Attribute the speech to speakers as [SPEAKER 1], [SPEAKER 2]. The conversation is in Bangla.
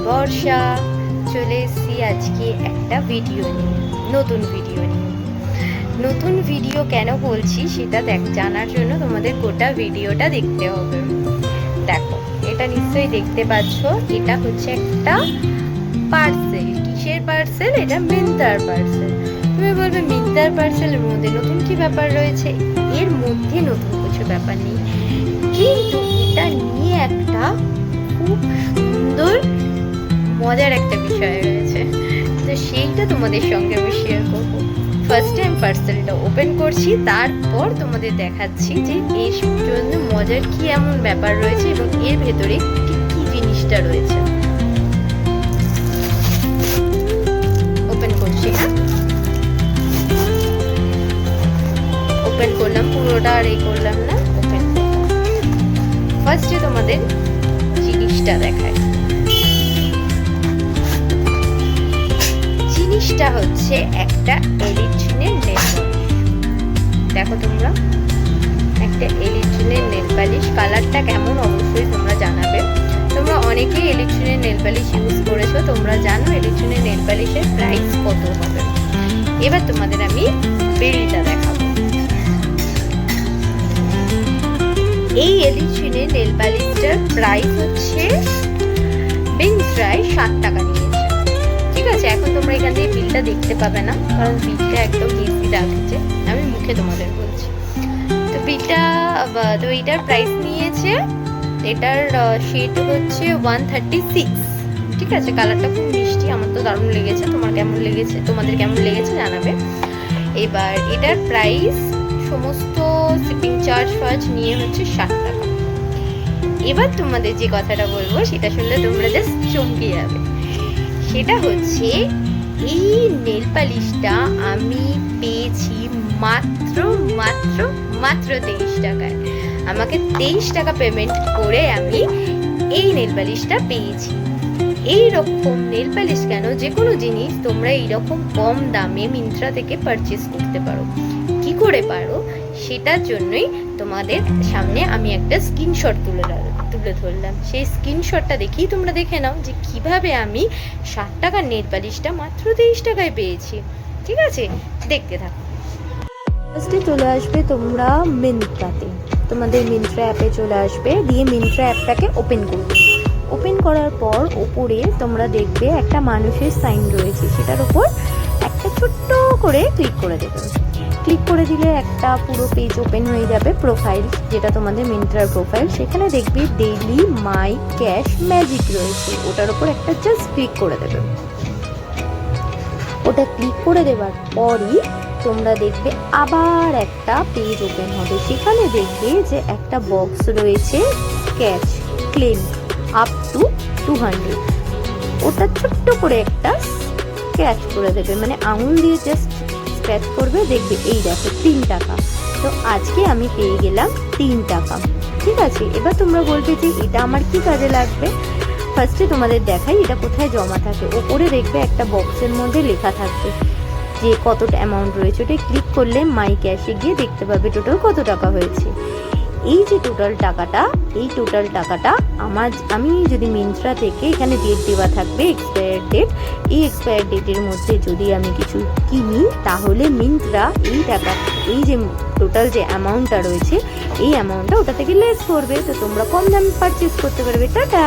[SPEAKER 1] বর্ষা। চলে এসেছি আজকে একটা ভিডিও নিয়ে, নতুন ভিডিও কেন বলছি সেটা জানার জন্য তোমাদের গোটা ভিডিওটা দেখতে হবে। দেখো, এটা নিশ্চয়ই দেখতে পাচ্ছ, এটা হচ্ছে একটা পার্সেল। কিসের পার্সেল? এটা মিন্ত্রার পার্সেল। তুমি বলবে মিন্ত্রার পার্সেলের মধ্যে নতুন কি ব্যাপার রয়েছে? এর মধ্যে নতুন কিছু ব্যাপার নেই, কিন্তু এটা নিয়ে একটা খুব সুন্দর মজার একটা বিষয় রয়েছে, তো সেইটা তোমাদের সঙ্গে আমি শেয়ার করব। ফার্স্ট টাইম পার্সেলটা ওপেন করছি, তারপর তোমাদের দেখাচ্ছি যে এর জন্য মজার কি এমন ব্যাপার রয়েছে এবং এর ভেতরে কি জিনিসটা রয়েছে। ওপেন করছি, হ্যাঁ ওপেন করলাম, পুরোটা আর এই করলাম না, ওপেন করলাম। ফার্স্টে তোমাদের জিনিসটা দেখায়। জিনিসটা হচ্ছে একটা এলিট্রিনের নেল পালিশ। দেখো তোমরা, একটা এলিট্রিনের নেল পালিশ। কালারটা কেমন অবশ্যই তোমরা জানাবে। তোমরা অনেকেই এলিট্রিনের নেল পালিশ ইউজ করেছো, তোমরা জানো এলিট্রিনের নেল পালিশের প্রাইস কত হবে। এবার তোমাদের আমি বিলটা দেখাবো। এই এলিট্রিনের নেল পালিশটার প্রাইস হচ্ছে মিন্ত্রায় 7 টাকা নিয়েছে। ঠিক আছে, এখন তোমরা এখান থেকে বিলটা দেখতে পাবে না, কারণ বিলটা একদম ইজি রাখছে, আমি মুখে তোমাদের বলছি। তো বিলটা, তো এটার প্রাইস নিয়েছে, এটার শেড হচ্ছে 136। ঠিক আছে, কালারটা খুব মিষ্টি, আমার তো দারুণ লেগেছে। তোমাদের কেমন লেগেছে জানাবে। এবার এটার প্রাইস সমস্ত শিপিং চার্জ নিয়ে হচ্ছে 7 টাকা। এবার তোমাদের যে কথাটা বলবো সেটা শুনলে তোমরা জাস্ট চমকে যাবে। সেটা হচ্ছে এই নেল পালিশটা আমি পেয়েছি মাত্র 23 টাকায়। আমাকে 23 টাকা পেমেন্ট করে আমি এই নেল পালিশটা পেয়েছি। এই রকম নেল পালিশ কেন, যে কোনো জিনিস তোমরা এইরকম কম দামে মিন্ত্রা থেকে পারচেস করতে পারো। কি করে পারো সেটার জন্যই তোমাদের সামনে আমি একটা স্ক্রিনশট তুলে ধরলাম। সেই স্ক্রিনশটটা দেখেই তোমরা দেখে নাও যে কিভাবে আমি 7 টাকার নেল পালিশটা মাত্র 23 টাকায় পেয়েছি। ঠিক আছে, দেখতে থাকো। ফার্স্টে চলে আসবে তোমরা মিন্ত্রাতে, তোমাদের মিন্ত্রা অ্যাপে চলে আসবে, দিয়ে মিন্ত্রা অ্যাপটাকে ওপেন করবে। ওপেন করার পর ওপরে তোমরা দেখবে একটা মানুষের সাইন রয়েছে, সেটার উপর একটা ছোট্ট করে ক্লিক করে দেবে। ক্লিক করে দিলে একটা পুরো পেজ ওপেন হয়ে যাবে, প্রোফাইল, যেটা তোমাদের মিন্ত্রার প্রোফাইল। সেখানে দেখবি ডেইলি মাই ক্যাশ ম্যাজিক রয়েছে, ওটার উপর একটা জাস্ট ক্লিক করে দেবে। ওটা ক্লিক করে দেওয়ার পরই তোমরা দেখবে আবার একটা পেজ ওপেন হবে। সেখানে দেখবে যে একটা বক্স রয়েছে, ক্যাশ ক্লেম আপ টু 200। ওটা ছোট্ট করে একটা স্ক্র্যাচ করে দেবে, মানে আঙুল দিয়ে জাস্ট স্ক্র্যাচ করবে, দেখবে এই দেখো 3 টাকা। তো আজকে আমি পেয়ে গেলাম 3 টাকা। ঠিক আছে, এবার তোমরা বলবে যে এটা আমার কি কাজে লাগবে। ফার্স্টে তোমাদের দেখাই এটা কোথায় জমা থাকে। ওপরে দেখবে একটা বক্সের মধ্যে লেখা থাকবে যে কতটা অ্যামাউন্ট রয়েছে। ওটা ক্লিক করলে মাই ক্যাশে গিয়ে দেখতে পাবে টোটাল কত টাকা হয়েছে। এই যে টোটাল টাকাটা আমি যদি মিন্ত্রা থেকে, এখানে ডেট দেওয়া থাকবে, এক্সপায়ার ডেট। এই এক্সপায়ার ডেটের মধ্যে যদি আমি কিছু কিনি, তাহলে মিন্ত্রা এই টাকা, এই যে টোটাল যে অ্যামাউন্টটা রয়েছে, এই অ্যামাউন্টটা ওটা থেকে লেস করবে। তো তোমরা কম দামে পারচেস করতে পারবে। টাটা।